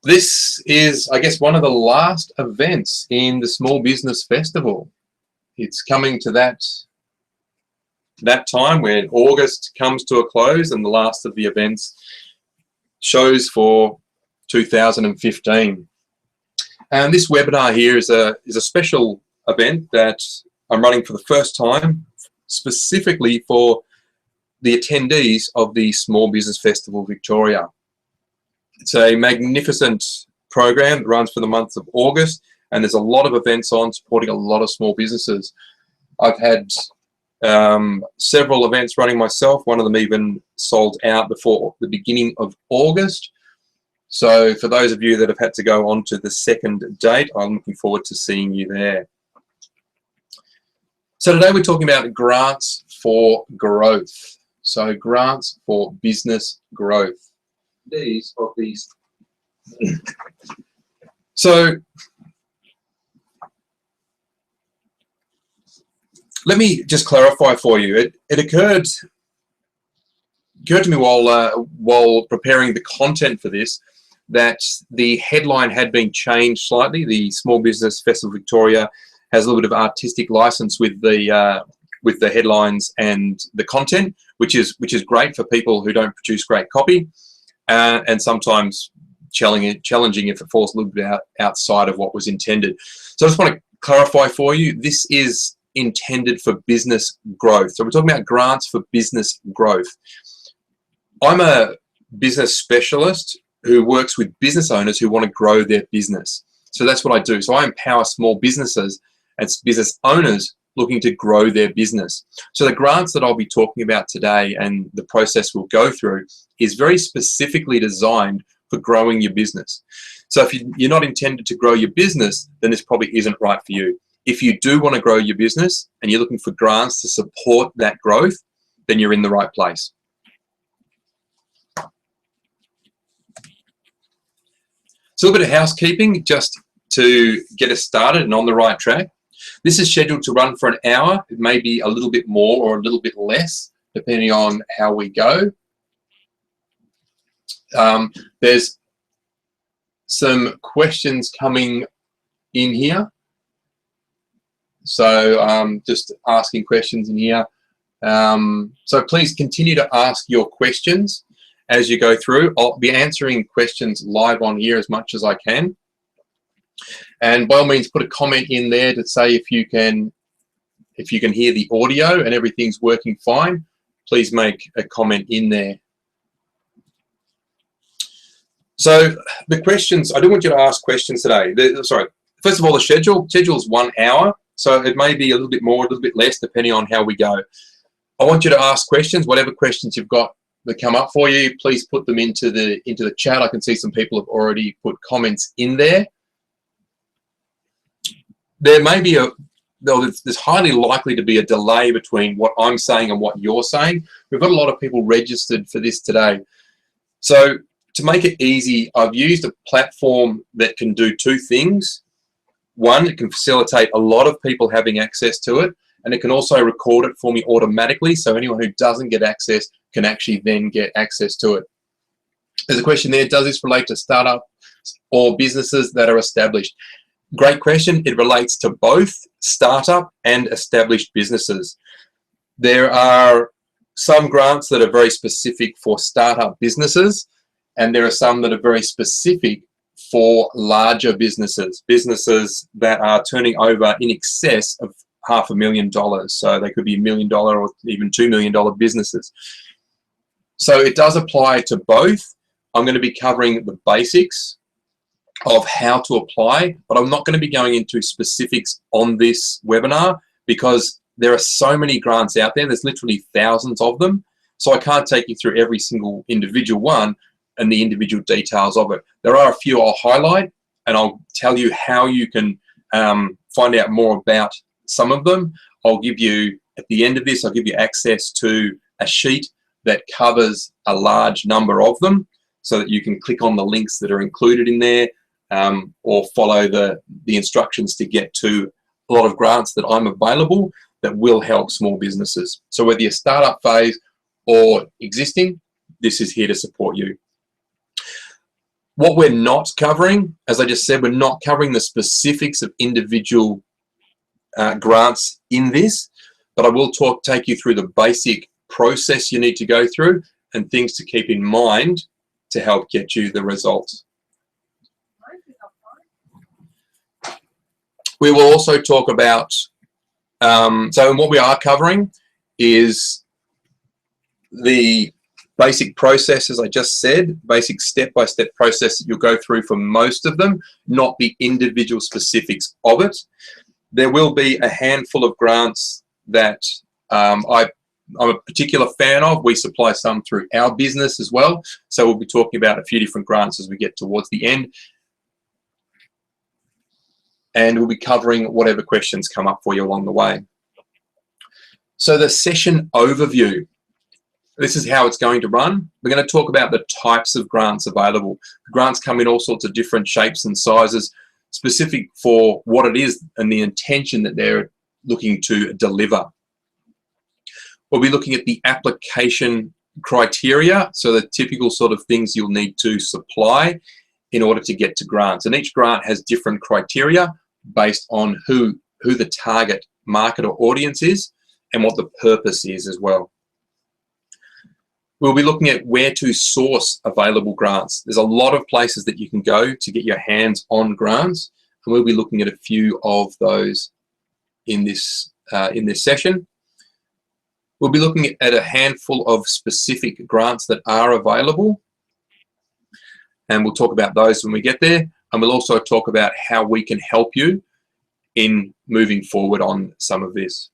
This is, I guess, one of the last events in the Small Business Festival. It's coming to that time when August comes to a close and the last of the events shows for 2015. And this webinar here is a special event that I'm running for the first time, specifically for the attendees of the Small Business Festival Victoria. It's a magnificent program that runs for the month of August, and there's a lot of events on supporting a lot of small businesses. I've had several events running myself. One of them even sold out before the beginning of August. So for those of you that have had to go on to the second date, I'm looking forward to seeing you there. So today we're talking about grants for growth. So grants for business growth. So let me just clarify for you. It occurred to me while preparing the content for this that the headline had been changed slightly. The Small Business Festival Victoria has a little bit of artistic license with the headlines and the content, which is great for people who don't produce great copy. And sometimes challenging if it falls a little bit outside of what was intended. So I just want to clarify for you, this is intended for business growth. So we're talking about grants for business growth. I'm a business specialist who works with business owners who want to grow their business. So that's what I do. So I empower small businesses and business owners looking to grow their business. So the grants that I'll be talking about today and the process we'll go through is very specifically designed for growing your business. So if you're not intended to grow your business, then this probably isn't right for you. If you do want to grow your business and you're looking for grants to support that growth, then you're in the right place. So a bit of housekeeping just to get us started and on the right track. This is scheduled to run for an hour. It may be a little bit more or a little bit less, depending on how we go. There's some questions coming in here. So just asking questions in here. So please continue to ask your questions as you go through. I'll be answering questions live on here as much as I can. And by all means, put a comment in there to say if you can hear the audio and everything's working fine. Please make a comment in there. So the questions, I do want you to ask questions today. Sorry, first of all, the schedule is 1 hour. So it may be a little bit more, a little bit less, depending on how we go. I want you to ask questions, whatever questions you've got that come up for you, please put them into the chat. I can see some people have already put comments in there. There may be there's highly likely to be a delay between what I'm saying and what you're saying. We've got a lot of people registered for this today. So to make it easy, I've used a platform that can do two things. One, it can facilitate a lot of people having access to it, and it can also record it for me automatically, so anyone who doesn't get access can actually then get access to it. There's a question there, does this relate to startups or businesses that are established? Great question. It relates to both startup and established businesses. There are some grants that are very specific for startup businesses, and there are some that are very specific for larger businesses, businesses that are turning over in excess of $500,000. So they could be $1 million or even $2 million businesses. So it does apply to both. I'm going to be covering the basics of how to apply, but I'm not going to be going into specifics on this webinar because there are so many grants out there. There's literally thousands of them. So I can't take you through every single individual one and the individual details of it. There are a few I'll highlight, and I'll tell you how you can find out more about some of them. I'll give you, at the end of this, I'll give you access to a sheet that covers a large number of them so that you can click on the links that are included in there or follow the instructions to get to a lot of grants that I'm available that will help small businesses. So whether you're startup phase or existing, this is here to support you. What we're not covering, as I just said, we're not covering the specifics of individual grants in this, but I will take you through the basic process you need to go through and things to keep in mind to help get you the results. We will also talk about, so what we are covering is the basic process, as I just said, basic step-by-step process that you'll go through for most of them, not the individual specifics of it. There will be a handful of grants that I'm a particular fan of. We supply some through our business as well. So we'll be talking about a few different grants as we get towards the end. And we'll be covering whatever questions come up for you along the way. So the session overview. This is how it's going to run. We're going to talk about the types of grants available. Grants come in all sorts of different shapes and sizes, specific for what it is and the intention that they're looking to deliver. We'll be looking at the application criteria, so the typical sort of things you'll need to supply in order to get to grants. And each grant has different criteria based on who the target market or audience is and what the purpose is as well. We'll be looking at where to source available grants. There's a lot of places that you can go to get your hands on grants, and we'll be looking at a few of those in this session. We'll be looking at a handful of specific grants that are available, and we'll talk about those when we get there. And we'll also talk about how we can help you in moving forward on some of this.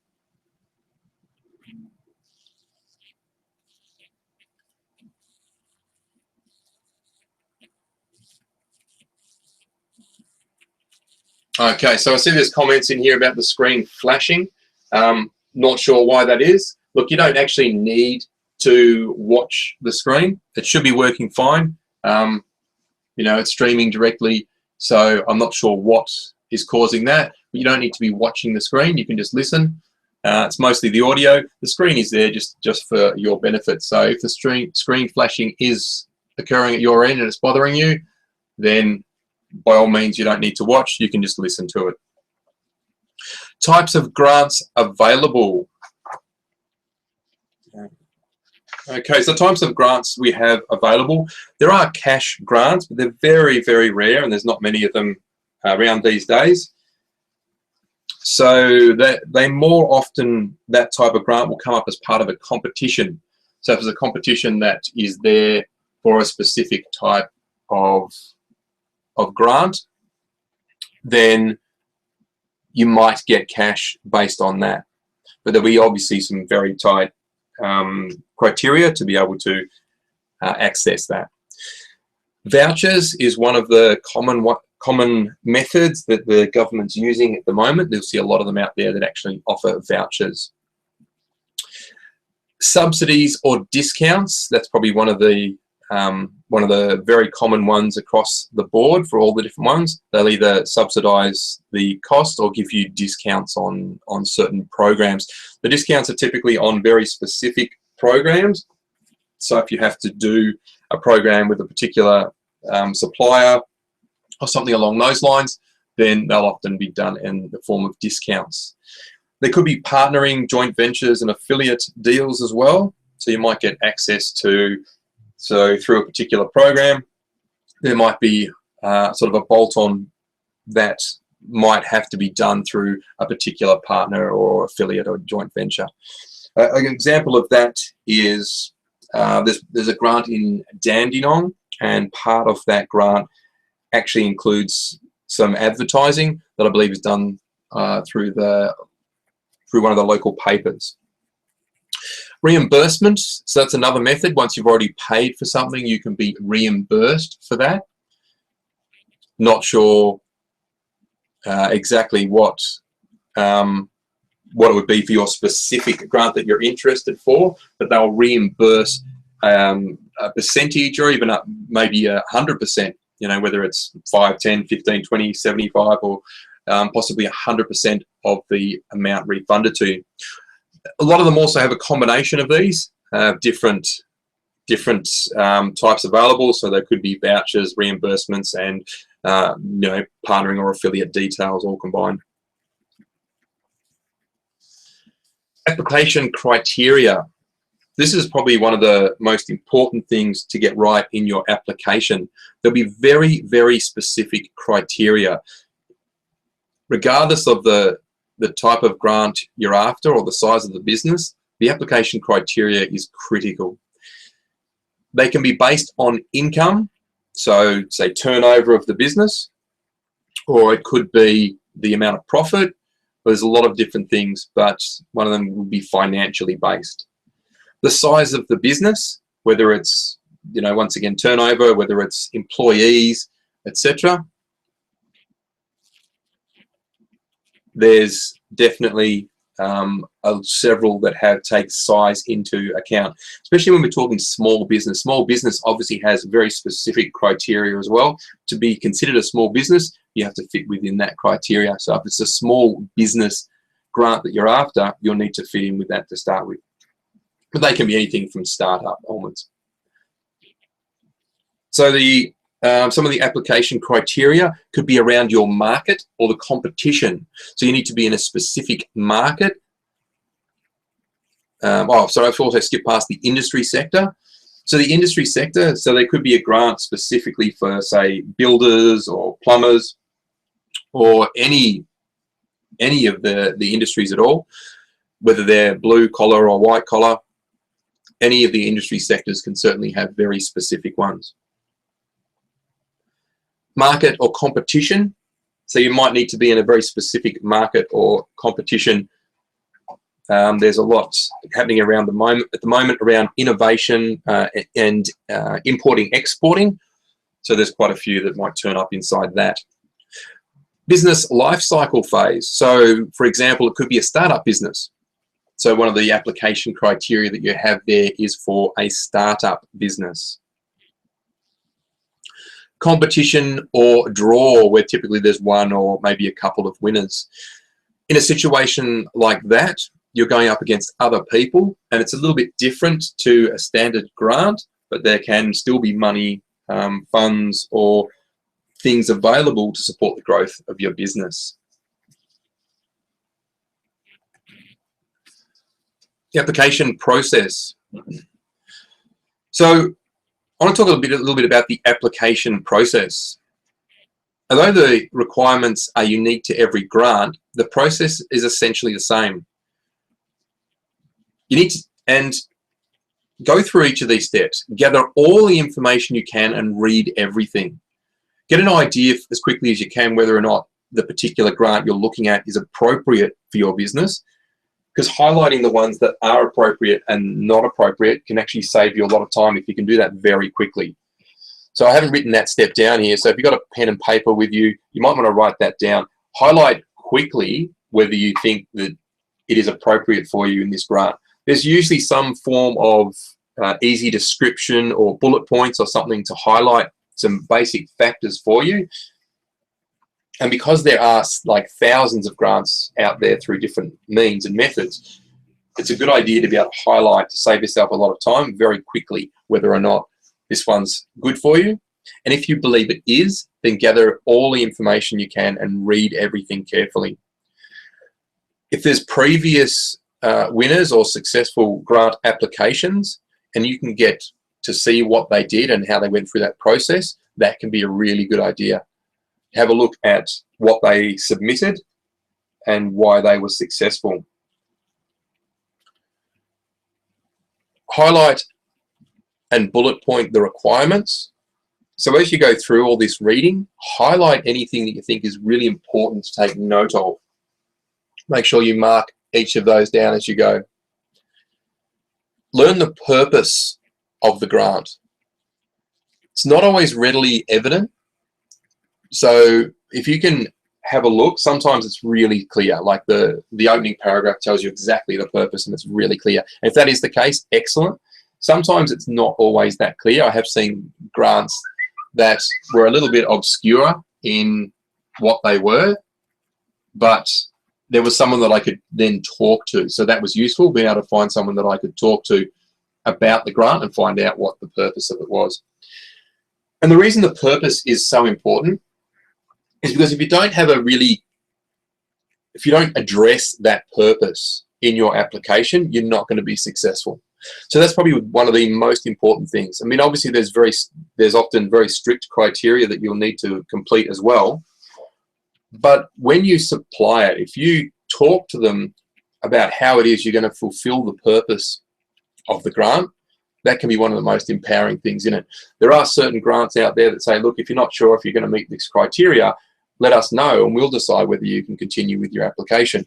Okay, so I see there's comments in here about the screen flashing. Not sure why that is. Look, you don't actually need to watch the screen. It should be working fine. You know, it's streaming directly, so I'm not sure what is causing that. But you don't need to be watching the screen. You can just listen. It's mostly the audio. The screen is there just for your benefit. So if the screen flashing is occurring at your end and it's bothering you, then by all means, you don't need to watch. You can just listen to it. Types of grants available. Okay, so types of grants we have available. There are cash grants, but they're very, very rare, and there's not many of them around these days. So they more often, that type of grant will come up as part of a competition. So if there's a competition that is there for a specific type of grant, then you might get cash based on that. But there'll be obviously some very tight criteria to be able to access that. Vouchers is one of the common methods that the government's using at the moment. You'll see a lot of them out there that actually offer vouchers. Subsidies or discounts, that's probably one of the very common ones across the board for all the different ones. They'll either subsidise the cost or give you discounts on certain programs. The discounts are typically on very specific programs. So if you have to do a program with a particular supplier or something along those lines, then they'll often be done in the form of discounts. There could be partnering, joint ventures and affiliate deals as well. So you might get access to, so through a particular program, there might be sort of a bolt-on that might have to be done through a particular partner or affiliate or joint venture. An example of that is there's a grant in Dandenong, and part of that grant actually includes some advertising that I believe is done through one of the local papers. Reimbursement, so that's another method. Once you've already paid for something, you can be reimbursed for that. Not sure exactly what it would be for your specific grant that you're interested for, but they'll reimburse a percentage or even maybe 100%, you know, whether it's 5, 10, 15, 20, 75 or possibly 100% of the amount refunded to you. A lot of them also have a combination of these, different different types available. So there could be vouchers, reimbursements, and partnering or affiliate details all combined. Application criteria. This is probably one of the most important things to get right in your application. There'll be very, very specific criteria. Regardless of the type of grant you're after or the size of the business, the application criteria is critical. They can be based on income, so say turnover of the business, or it could be the amount of profit. There's a lot of different things, but one of them will be financially based. The size of the business, whether it's, once again, turnover, whether it's employees, etc. There's definitely several that take size into account, especially when we're talking small business. Small business obviously has very specific criteria as well. To be considered a small business, you have to fit within that criteria. So if it's a small business grant that you're after, you'll need to fit in with that to start with. But they can be anything from startup onwards. So some of the application criteria could be around your market or the competition. So you need to be in a specific market. I've also skipped past the industry sector. So the industry sector, so there could be a grant specifically for, say, builders or plumbers or any of the industries at all, whether they're blue collar or white collar. Any of the industry sectors can certainly have very specific ones. Market or competition. So you might need to be in a very specific market or competition. There's a lot happening at the moment around innovation and importing, exporting. So there's quite a few that might turn up inside that. Business life cycle phase. So for example, it could be a startup business. So one of the application criteria that you have there is for a startup business. Competition or draw, where typically there's one or maybe a couple of winners. In a situation like that, you're going up against other people, and it's a little bit different to a standard grant, but there can still be money, funds, or things available to support the growth of your business. The application process. So I want to talk a little bit about the application process. Although the requirements are unique to every grant, the process is essentially the same. You need to go through each of these steps, gather all the information you can and read everything. Get an idea as quickly as you can whether or not the particular grant you're looking at is appropriate for your business, because highlighting the ones that are appropriate and not appropriate can actually save you a lot of time if you can do that very quickly. So I haven't written that step down here. So if you've got a pen and paper with you, you might want to write that down. Highlight quickly whether you think that it is appropriate for you in this grant. There's usually some form of easy description or bullet points or something to highlight some basic factors for you. And because there are like thousands of grants out there through different means and methods, it's a good idea to be able to highlight to save yourself a lot of time very quickly, whether or not this one's good for you. And if you believe it is, then gather all the information you can and read everything carefully. If there's previous winners or successful grant applications, and you can get to see what they did and how they went through that process, that can be a really good idea. Have a look at what they submitted and why they were successful. Highlight and bullet point the requirements. So as you go through all this reading, highlight anything that you think is really important to take note of. Make sure you mark each of those down as you go. Learn the purpose of the grant. It's not always readily evident. So if you can have a look, sometimes it's really clear, like the opening paragraph tells you exactly the purpose and it's really clear. And if that is the case, excellent. Sometimes it's not always that clear. I have seen grants that were a little bit obscure in what they were, but there was someone that I could then talk to. So that was useful, being able to find someone that I could talk to about the grant and find out what the purpose of it was. And the reason the purpose is so important is because if you don't address that purpose in your application, you're not going to be successful. So that's probably one of the most important things. I mean, obviously there's often very strict criteria that you'll need to complete as well. But when you supply it, if you talk to them about how it is you're going to fulfill the purpose of the grant, that can be one of the most empowering things in it. There are certain grants out there that say, look, if you're not sure if you're going to meet this criteria, let us know and we'll decide whether you can continue with your application.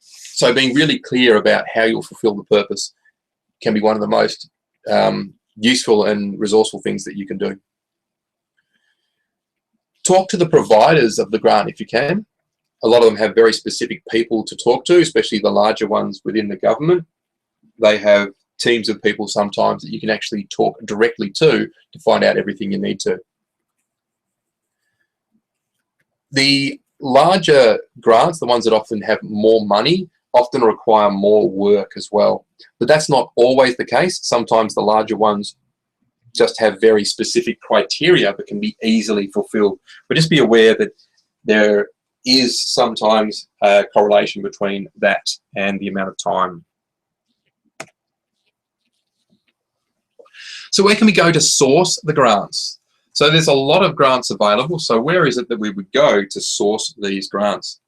So being really clear about how you'll fulfill the purpose can be one of the most useful and resourceful things that you can do. Talk to the providers of the grant if you can. A lot of them have very specific people to talk to, especially the larger ones within the government. They have teams of people sometimes that you can actually talk directly to find out everything you need to. The larger grants, the ones that often have more money, often require more work as well. But that's not always the case. Sometimes the larger ones just have very specific criteria that can be easily fulfilled. But just be aware that there is sometimes a correlation between that and the amount of time. So where can we go to source the grants? So there's a lot of grants available. So where is it that we would go to source these grants?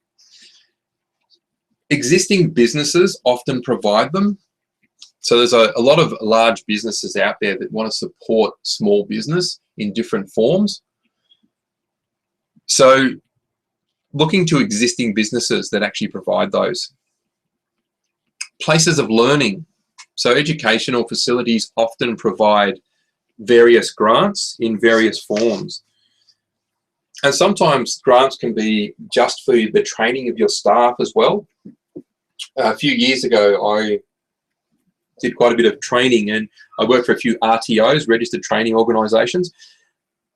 Existing businesses often provide them. So there's a lot of large businesses out there that want to support small business in different forms. So looking to existing businesses that actually provide those. Places of learning. So educational facilities often provide various grants in various forms. And sometimes grants can be just for the training of your staff as well. A few years ago, I did quite a bit of training and I worked for a few RTOs, registered training organisations,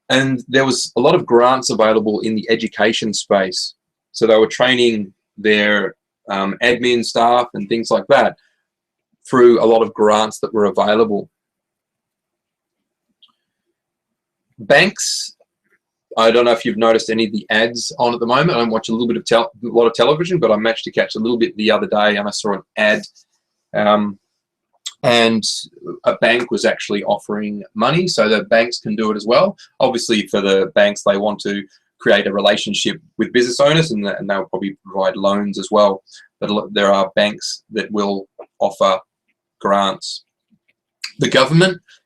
and there was a lot of grants available in the education space. So they were training their admin staff and things like that through a lot of grants that were available. Banks, I don't know if you've noticed any of the ads on at the moment. I don't watch a little bit of a lot of television, but I managed to catch a little bit the other day and I saw an ad and a bank was actually offering money, so the banks can do it as well. Obviously for the banks, they want to create a relationship with business owners and they'll probably provide loans as well. But there are banks that will offer grants. The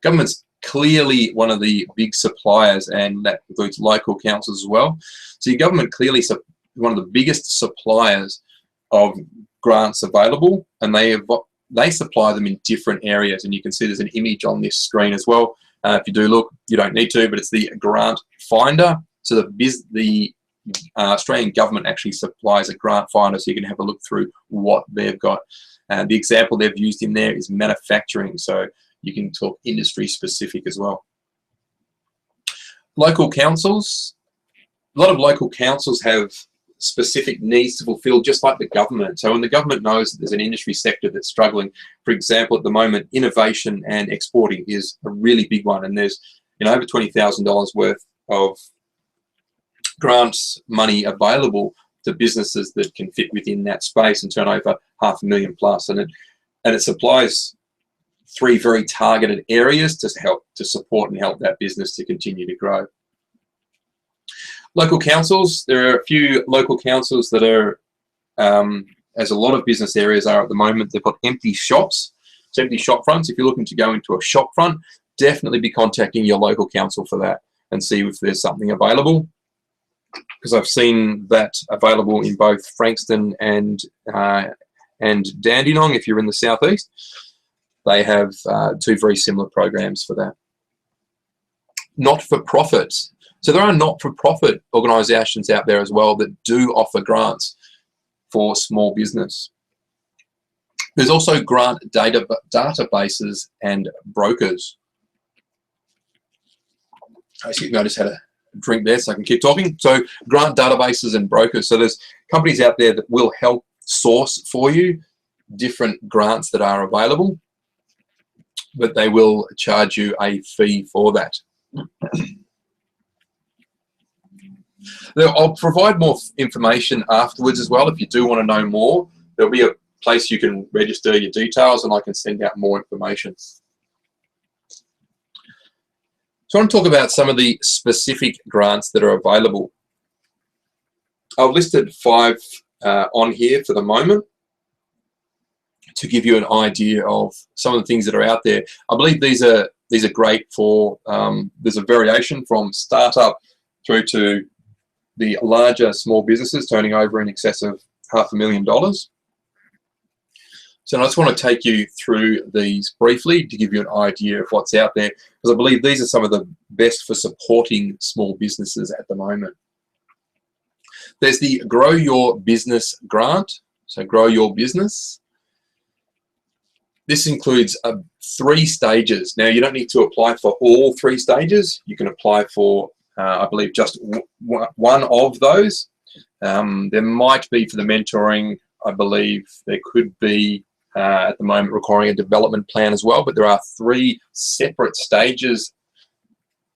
government's clearly one of the big suppliers, and that includes local councils as well. So your government clearly is one of the biggest suppliers of grants available, and they supply them in different areas. And you can see there's an image on this screen as well. If you do look, you don't need to, but it's the grant finder. So the Australian government actually supplies a grant finder, so you can have a look through what they've got. The example they've used in there is manufacturing, so you can talk industry specific as well. Local councils, a lot of local councils have specific needs to fulfill, just like the government. So when the government knows that there's an industry sector that's struggling, for example, at the moment, innovation and exporting is a really big one, and there's over $20,000 worth of grants money available to businesses that can fit within that space and turn over $500,000 plus, and it supplies 3 very targeted areas to support and help that business to continue to grow. Local councils, there are a few local councils that are, as a lot of business areas are at the moment, they've got empty shops, so empty shop fronts. If you're looking to go into a shop front, definitely be contacting your local council for that and see if there's something available, because I've seen that available in both Frankston and Dandenong. If you're in the southeast, they have 2 very similar programs for that. Not-for-profit. So there are not-for-profit organisations out there as well that do offer grants for small business. There's also grant databases and brokers. Actually, I just had a drink there so I can keep talking. So grant databases and brokers. So there's companies out there that will help source for you different grants that are available. but they will charge you a fee for that. I'll provide more information afterwards as well. If you do want to know more, there'll be a place you can register your details and I can send out more information. So I want to talk about some of the specific grants that are available. I've listed 5 on here for the moment to give you an idea of some of the things that are out there. I believe these are great for, there's a variation from startup through to the larger small businesses turning over in excess of $500,000. So I just want to take you through these briefly to give you an idea of what's out there, because I believe these are some of the best for supporting small businesses at the moment. There's the Grow Your Business grant, so Grow Your Business. This includes 3 stages. Now, you don't need to apply for all 3 stages. You can apply for, I believe, just one of those. There might be for the mentoring, I believe there could be at the moment requiring a development plan as well, but there are 3 separate stages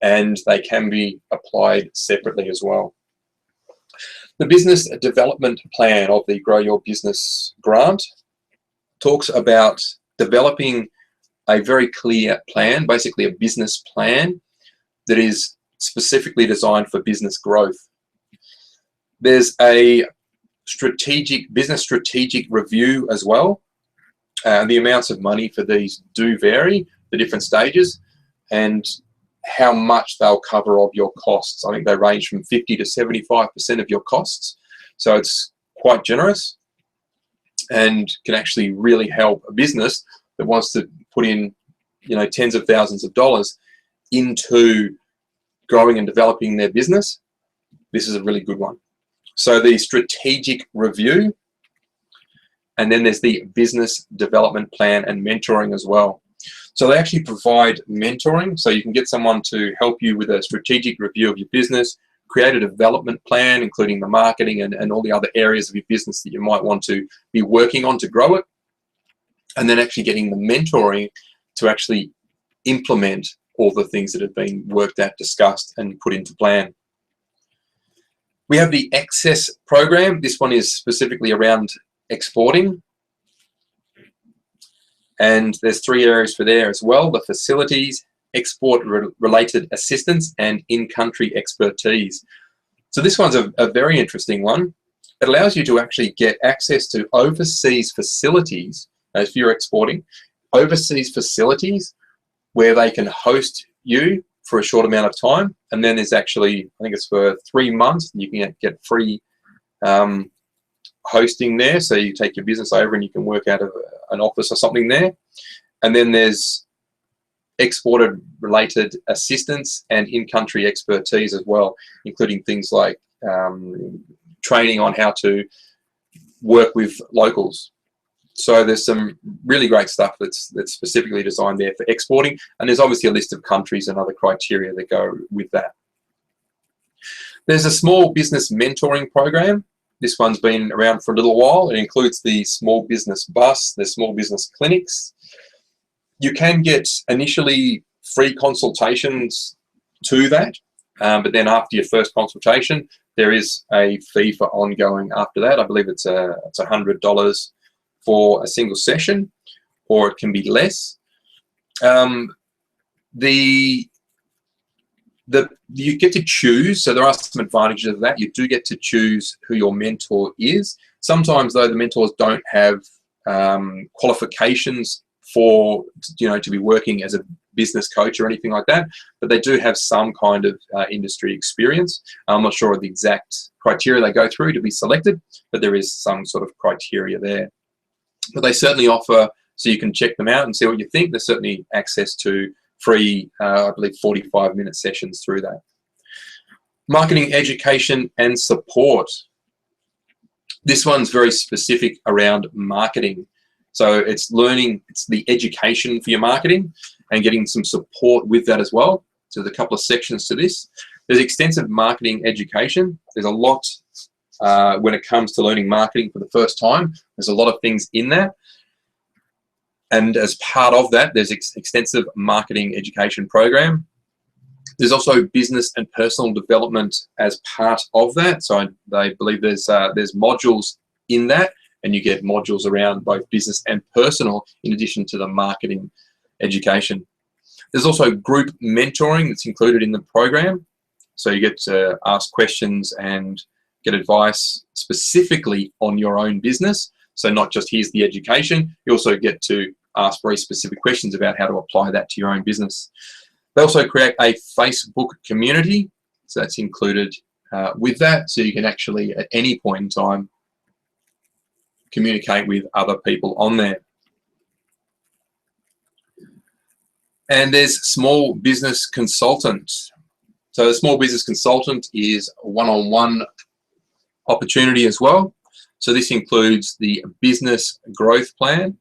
and they can be applied separately as well. The business development plan of the Grow Your Business grant talks about developing a very clear plan, basically a business plan that is specifically designed for business growth. There's a business strategic review as well. The amounts of money for these do vary, the different stages, and how much they'll cover of your costs. I think they range from 50 to 75% of your costs. So it's quite generous and can actually really help a business that wants to put in, tens of thousands of dollars into growing and developing their business. This is a really good one. So the strategic review, and then there's the business development plan and mentoring as well. So they actually provide mentoring, so you can get someone to help you with a strategic review of your business, create a development plan, including the marketing and all the other areas of your business that you might want to be working on to grow it, and then actually getting the mentoring to actually implement all the things that have been worked out, discussed, and put into plan. We have the Access program. This one is specifically around exporting. And there's 3 areas for there as well: the facilities, export-related assistance, and in-country expertise. So this one's a very interesting one. It allows you to actually get access to overseas facilities, if you're exporting, overseas facilities where they can host you for a short amount of time. And then there's actually, I think it's for 3 months, you can get free hosting there. So you take your business over and you can work out of an office or something there. And then there's exported related assistance and in-country expertise as well, including things like training on how to work with locals. So there's some really great stuff that's specifically designed there for exporting, and there's obviously a list of countries and other criteria that go with that. There's a small business mentoring program. This one's been around for a little while. It includes the small business bus, the small business clinics. You can get initially free consultations to that, but then after your first consultation, there is a fee for ongoing after that. I believe it's $100 for a single session, or it can be less. You get to choose, so there are some advantages of that. You do get to choose who your mentor is. Sometimes, though, the mentors don't have qualifications for, to be working as a business coach or anything like that, but they do have some kind of industry experience. I'm not sure of the exact criteria they go through to be selected, but there is some sort of criteria there. But they certainly offer, so you can check them out and see what you think. There's certainly access to free, I believe, 45-minute sessions through that. Marketing, education, and support. This one's very specific around marketing. So it's learning, it's the education for your marketing and getting some support with that as well. So there's a couple of sections to this. There's extensive marketing education. There's a lot when it comes to learning marketing for the first time. There's a lot of things in that. And as part of that, there's extensive marketing education program. There's also business and personal development as part of that. So they believe there's modules in that, and you get modules around both business and personal in addition to the marketing education. There's also group mentoring that's included in the program. So you get to ask questions and get advice specifically on your own business. So not just here's the education, you also get to ask very specific questions about how to apply that to your own business. They also create a Facebook community, so that's included with that, so you can actually at any point in time communicate with other people on there. And there's small business consultant. So the small business consultant is a one-on-one opportunity as well. So this includes the business growth plan,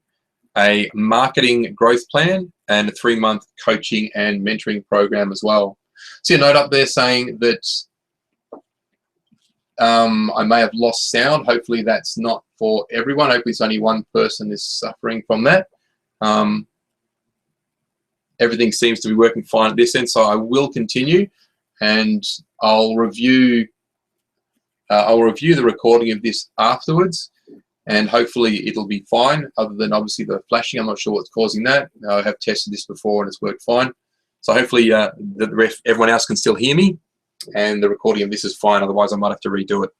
a marketing growth plan, and a 3-month coaching and mentoring program as well. See a note up there saying that I may have lost sound. Hopefully that's not for everyone. Hopefully it's only one person is suffering from that. Everything seems to be working fine at this end, so I will continue, and I'll review the recording of this afterwards, and hopefully it'll be fine, other than obviously the flashing. I'm not sure what's causing that. I have tested this before and it's worked fine. So hopefully everyone else can still hear me and the recording of this is fine, otherwise I might have to redo it.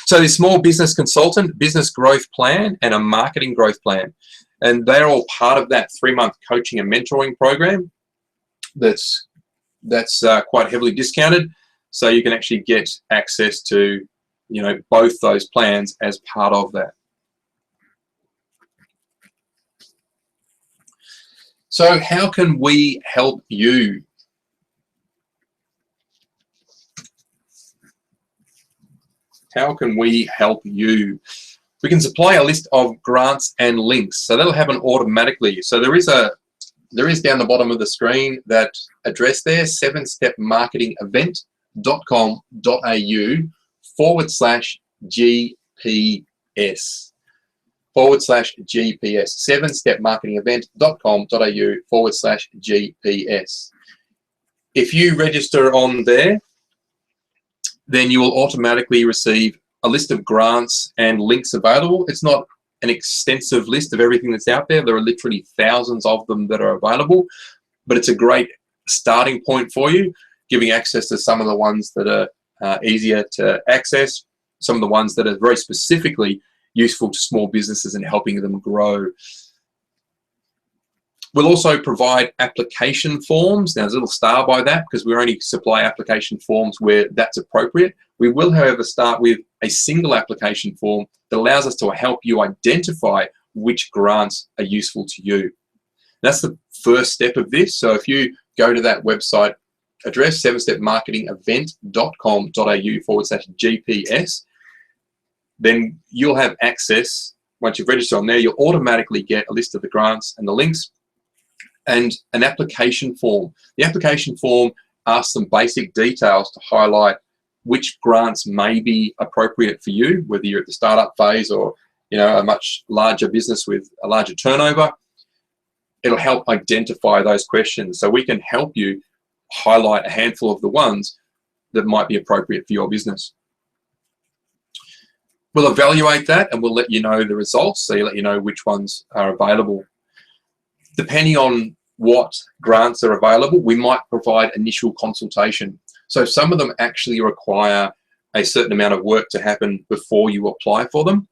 So the small business consultant, business growth plan, and a marketing growth plan. And they're all part of that 3-month coaching and mentoring program that's quite heavily discounted. So you can actually get access to, you know, both those plans as part of that. So how can we help you? How can we help you? We can supply a list of grants and links. So that'll happen automatically. So there is down the bottom of the screen that address there, 7stepmarketingevent.com.au/GPS. /GPS, 7stepmarketingevent.com.au/GPS. If you register on there, then you will automatically receive a list of grants and links available. It's not an extensive list of everything that's out there. There are literally thousands of them that are available, but it's a great starting point for you, giving access to some of the ones that are easier to access, some of the ones that are very specifically useful to small businesses and helping them grow. We'll also provide application forms. Now, there's a little star by that because we only supply application forms where that's appropriate. We will, however, start with a single application form that allows us to help you identify which grants are useful to you. That's the first step of this. So if you go to that website address, 7stepmarketingevent.com.au/GPS, then you'll have access. Once you've registered on there, you'll automatically get a list of the grants and the links and an application form. The application form asks some basic details to highlight which grants may be appropriate for you, whether you're at the startup phase or, you know, a much larger business with a larger turnover. It'll help identify those questions. So we can help you highlight a handful of the ones that might be appropriate for your business. We'll evaluate that and we'll let you know the results, so you'll let you know which ones are available. Depending on what grants are available, we might provide initial consultation. So some of them actually require a certain amount of work to happen before you apply for them,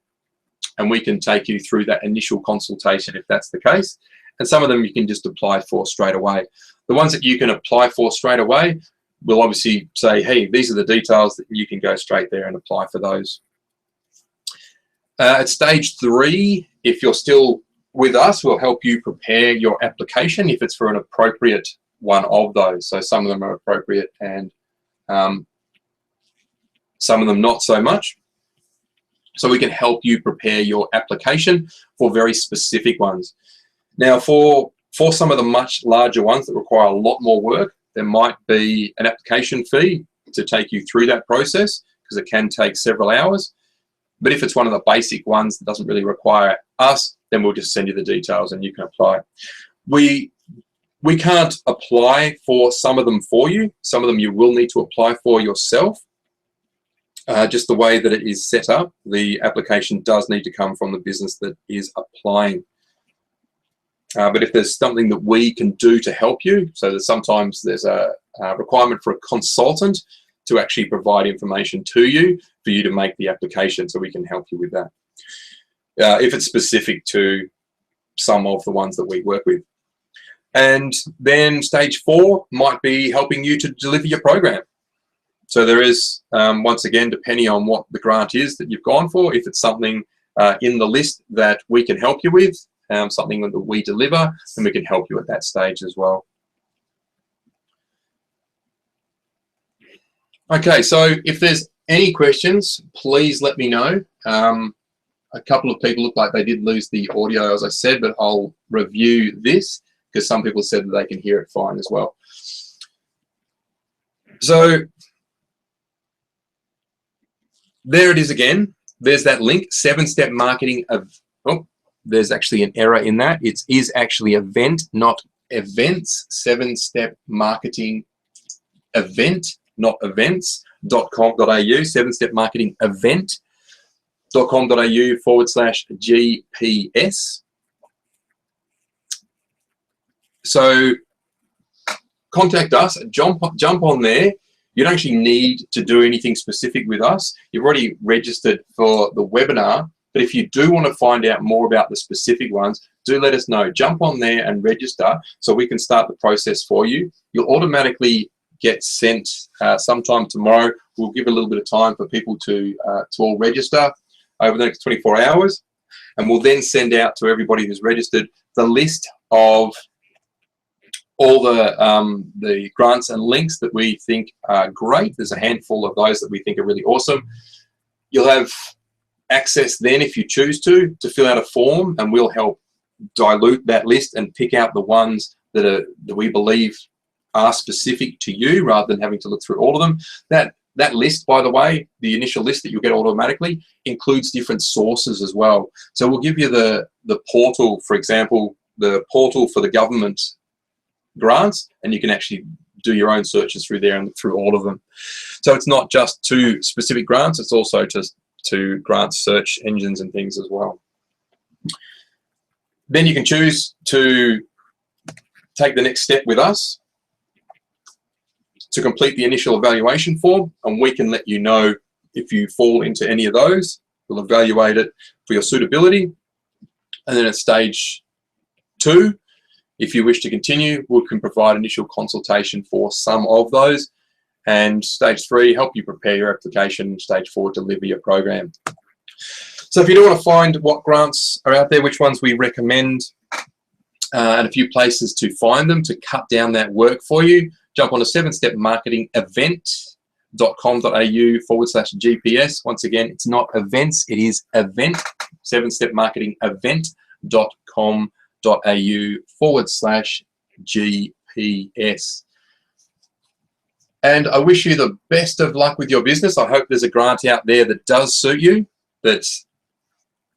and we can take you through that initial consultation if that's the case. And some of them you can just apply for straight away. The ones that you can apply for straight away, we'll obviously say, hey, these are the details that you can go straight there and apply for those. At stage 3, if you're still with us, we'll help you prepare your application if it's for an appropriate one of those. So some of them are appropriate and some of them not so much. So we can help you prepare your application for very specific ones. Now, for some of the much larger ones that require a lot more work, there might be an application fee to take you through that process because it can take several hours. But if it's one of the basic ones that doesn't really require us, then we'll just send you the details and you can apply. We can't apply for some of them for you. Some of them you will need to apply for yourself. Just the way that it is set up, the application does need to come from the business that is applying. But if there's something that we can do to help you, so sometimes there's a requirement for a consultant to actually provide information to you for you to make the application, so we can help you with that. If it's specific to some of the ones that we work with. And then stage 4 might be helping you to deliver your program. So there is, once again, depending on what the grant is that you've gone for, if it's something in the list that we can help you with, something that we deliver, then we can help you at that stage as well. Okay, so if there's any questions, please let me know. A couple of people look like they did lose the audio, as I said, but I'll review this because some people said that they can hear it fine as well. So there it is again. There's that link, 7-step marketing of, oh, there's actually an error in that. It is actually event, not events. 7-step marketing event, not events.com.au, 7-step marketing event.com.au/GPS. So contact us, jump on there. You don't actually need to do anything specific with us. You've already registered for the webinar, but if you do want to find out more about the specific ones, do let us know. Jump on there and register so we can start the process for you. You'll automatically get sent sometime tomorrow. We'll give a little bit of time for people to all register over the next 24 hours, and we'll then send out to everybody who's registered the list of all the grants and links that we think are great. There's a handful of those that we think are really awesome. You'll have access then, if you choose to fill out a form, and we'll help dilute that list and pick out the ones that we believe are specific to you, rather than having to look through all of them. That list, by the way, the initial list that you'll get automatically, includes different sources as well. So we'll give you the portal, for example, the portal for the government grants, and you can actually do your own searches through there and look through all of them. So it's not just to specific grants, it's also to grant search engines and things as well. Then you can choose to take the next step with us to complete the initial evaluation form, and we can let you know if you fall into any of those. We'll evaluate it for your suitability, and then at stage 2, if you wish to continue, we can provide initial consultation for some of those, and stage 3, help you prepare your application, stage 4, deliver your program. So if you do want to find what grants are out there, which ones we recommend, and a few places to find them to cut down that work for you, jump on a 7-step marketing event.com.au/GPS. Once again, it's not events, it is event, 7-step marketing event.com.au/GPS. And I wish you the best of luck with your business. I hope there's a grant out there that does suit you, that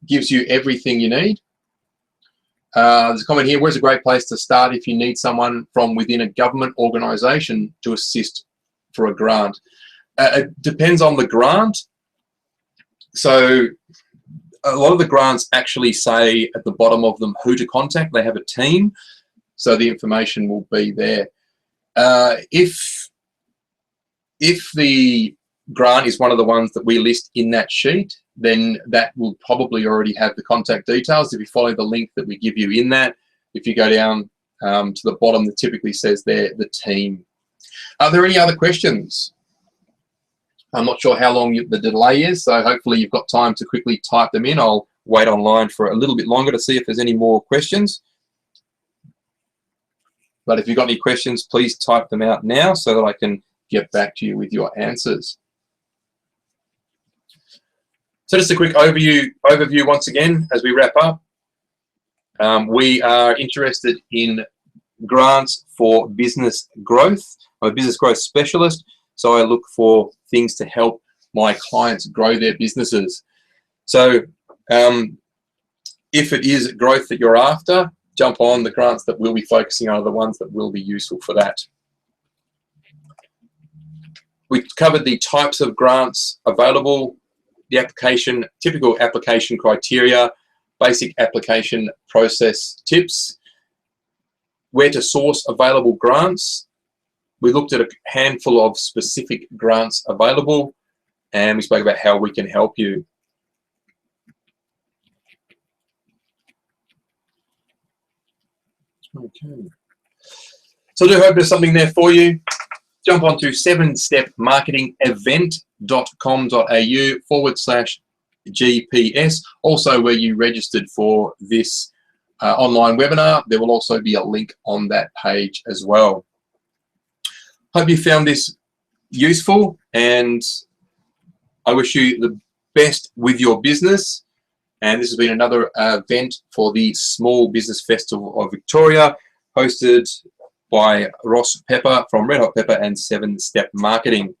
gives you everything you need. There's a comment here, where's a great place to start if you need someone from within a government organisation to assist for a grant? It depends on the grant. So a lot of the grants actually say at the bottom of them who to contact. They have a team, so the information will be there. If the grant is one of the ones that we list in that sheet, then that will probably already have the contact details. If you follow the link that we give you in that, if you go down to the bottom, that typically says there, the team. Are there any other questions? I'm not sure how long the delay is, so hopefully you've got time to quickly type them in. I'll wait online for a little bit longer to see if there's any more questions. But if you've got any questions, please type them out now so that I can get back to you with your answers. So just a quick overview once again as we wrap up. We are interested in grants for business growth. I'm a business growth specialist, so I look for things to help my clients grow their businesses. So If it is growth that you're after, jump on. The grants that we'll be focusing on are the ones that will be useful for that. We covered the types of grants available, the application, typical application criteria, basic application process tips, where to source available grants. We looked at a handful of specific grants available, and we spoke about how we can help you. Okay. So I do hope there's something there for you. Jump onto 7stepmarketingevent.com.au/GPS, also where you registered for this online webinar. There will also be a link on that page as well. Hope you found this useful, and I wish you the best with your business. And this has been another event for the Small Business Festival of Victoria, hosted by Ross Pepper from Red Hot Pepper and 7 Step Marketing.